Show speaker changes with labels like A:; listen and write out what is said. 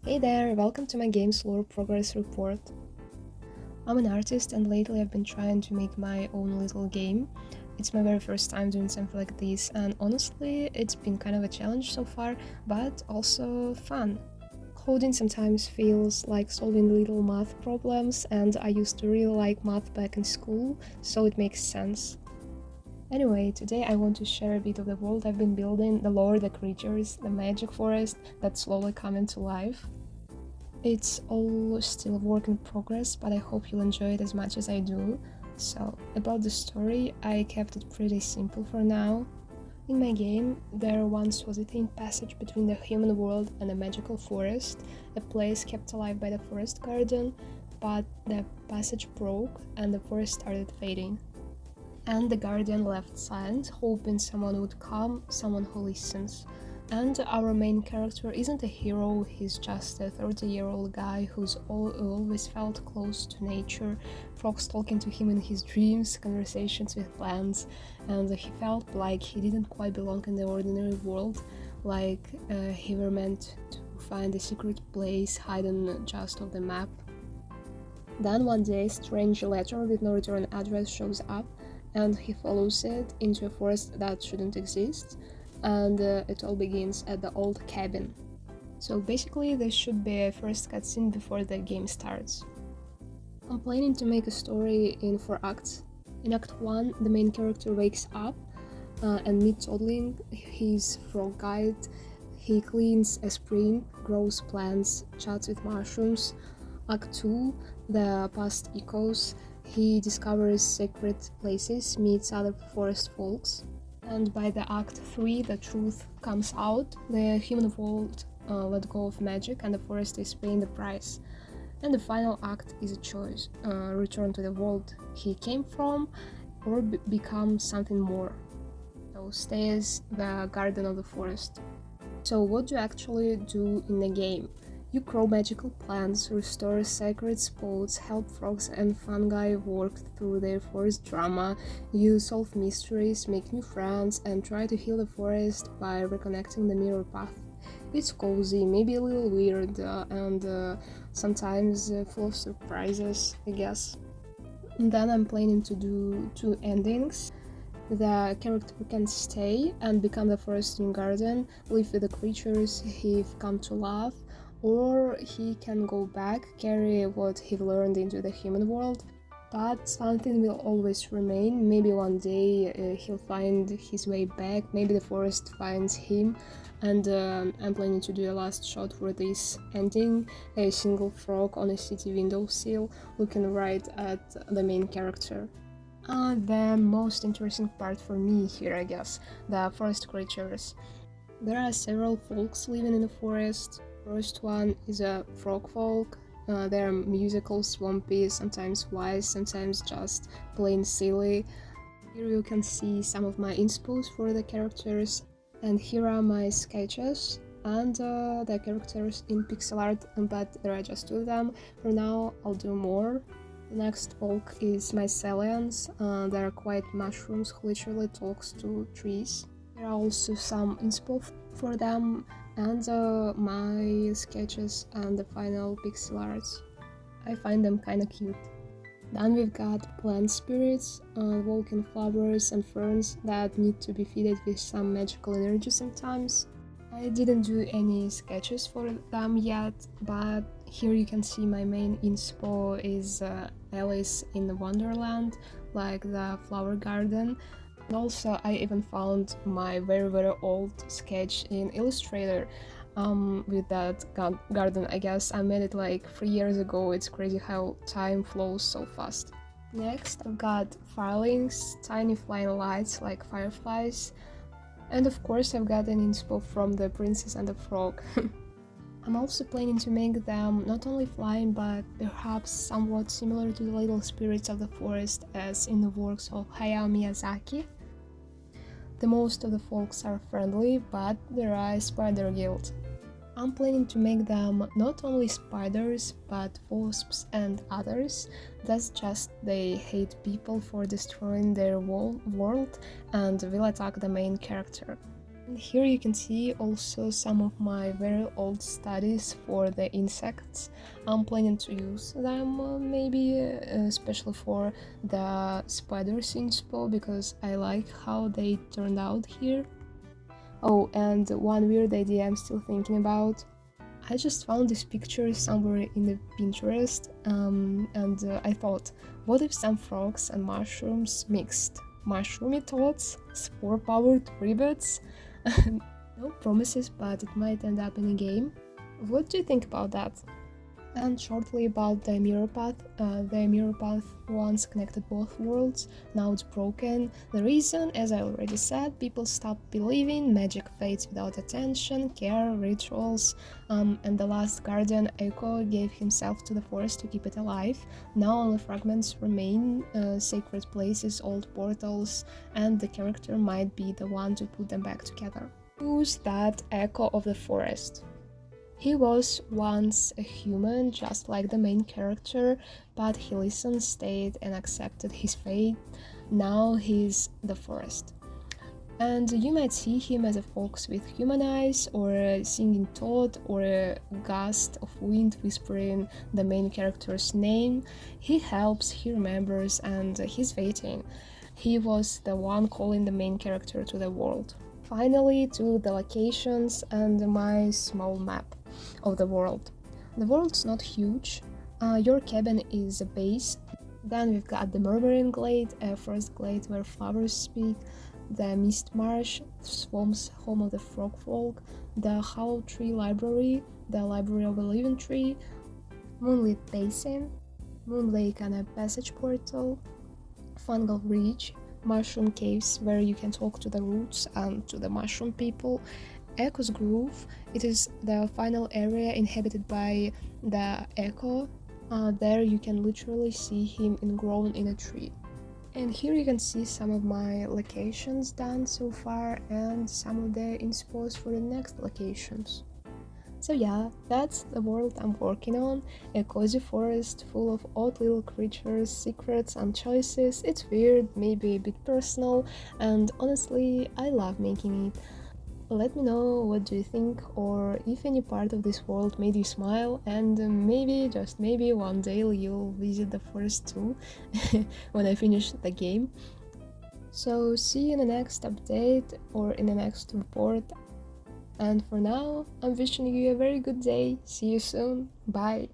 A: Hey there, welcome to my game's lore progress report. I'm an artist and lately I've been trying to make my own little game. It's my very first time doing something like this and honestly it's been kind of a challenge so far, but also fun. Coding sometimes feels like solving little math problems and I used to really like math back in school, so it makes sense. Anyway, today I want to share a bit of the world I've been building, the lore, the creatures, the magic forest that's slowly coming to life. It's all still a work in progress, but I hope you'll enjoy it as much as I do. So, about the story, I kept it pretty simple for now. In my game, there once was a thin passage between the human world and a magical forest, a place kept alive by the forest garden, but the passage broke and the forest started fading. And the guardian left silent, hoping someone would come, someone who listens. And our main character isn't a hero, he's just a 30-year-old guy who's always felt close to nature, frogs talking to him in his dreams, conversations with plants, and he felt like he didn't quite belong in the ordinary world, like he were meant to find a secret place hidden just off the map. Then one day, a strange letter with no return address shows up, and he follows it into a forest that shouldn't exist, and it all begins at the old cabin. So basically, this should be a first cutscene before the game starts. I'm planning to make a story in 4 acts. In Act 1, the main character wakes up and meets toddling his frog guide. He cleans a spring, grows plants, chats with mushrooms. Act 2, the past echoes. He discovers secret places, meets other forest folks. And by the Act 3, the truth comes out. The human world let go of magic and the forest is paying the price. And the final act is a choice, return to the world he came from or become something more. So stay as the guardian of the forest. So what do you actually do in the game? You grow magical plants, restore sacred spots, help frogs and fungi work through their forest drama, you solve mysteries, make new friends, and try to heal the forest by reconnecting the mirror path. It's cozy, maybe a little weird, and sometimes full of surprises, I guess. And then I'm planning to do 2 endings. The character can stay and become the forest new guardian, live with the creatures he've come to love, or he can go back, carry what he learned into the human world, but something will always remain. Maybe one day he'll find his way back, maybe the forest finds him, and I'm planning to do a last shot for this ending, a single frog on a city windowsill looking right at the main character. The most interesting part for me here, I guess, the forest creatures. There are several folks living in the forest. First one is a frog folk. They're musical, swampy, sometimes wise, sometimes just plain silly. Here you can see some of my inspos for the characters, and here are my sketches and the characters in pixel art, but there are just 2 of them. For now, I'll do more. The next folk is mycelians. They're quite mushrooms who literally talks to trees. There are also some inspo for them, and my sketches and the final pixel arts. I find them kinda cute. Then we've got plant spirits, walking flowers and ferns that need to be fed with some magical energy sometimes. I didn't do any sketches for them yet, but here you can see my main inspo is Alice in the Wonderland, like the flower garden. And also I even found my very old sketch in Illustrator with that garden. I guess I made it like 3 years ago. It's crazy how time flows so fast. Next I've got firelings, tiny flying lights like fireflies. And of course I've got an inspo from the Princess and the Frog. I'm also planning to make them not only flying but perhaps somewhat similar to the little spirits of the forest as in the works of Hayao Miyazaki. The most of the folks are friendly, but there are a spider guild. I'm planning to make them not only spiders, but wasps and others. That's just they hate people for destroying their world and will attack the main character. And here you can see also some of my very old studies for the insects. I'm planning to use them maybe especially for the spiders inspo because I like how they turned out here. Oh, and one weird idea I'm still thinking about. I just found this picture somewhere in the Pinterest, and I thought, what if some frogs and mushrooms mixed? Mushroomy thoughts, spore-powered ribbits? No promises, but it might end up in a game. What do you think about that? And shortly about the mirror path. The mirror path once connected both worlds, now it's broken. The reason, as I already said, people stop believing, magic fades without attention, care, rituals, and the last guardian, Echo, gave himself to the forest to keep it alive. Now only fragments remain, sacred places, old portals, and the character might be the one to put them back together. Who's that Echo of the forest? He was once a human, just like the main character, but he listened, stayed, and accepted his fate. Now he's the forest. And you might see him as a fox with human eyes, or a singing toad, or a gust of wind whispering the main character's name. He helps, he remembers, and he's waiting. He was the one calling the main character to the world. Finally, to the locations and my small map of the world. The world's not huge. Your cabin is a base. Then we've got the Murmuring Glade, a forest glade where flowers speak, the Mist Marsh, Swamp's home of the frog folk, the Hollow Tree Library, the Library of a Living Tree, Moonlit Basin, Moon Lake and a passage portal, Fungal Ridge, mushroom caves where you can talk to the roots and to the mushroom people, Echo's Grove. It is the final area inhabited by the Echo. There you can literally see him engrown in a tree. And here you can see some of my locations done so far and some of the inspos for the next locations. So yeah, that's the world I'm working on, a cozy forest full of odd little creatures, secrets and choices. It's weird, maybe a bit personal, and honestly, I love making it. Let me know what do you think, or if any part of this world made you smile, and maybe, just maybe, one day you'll visit the forest too, when I finish the game. So see you in the next update, or in the next report. And for now, I'm wishing you a very good day. See you soon. Bye.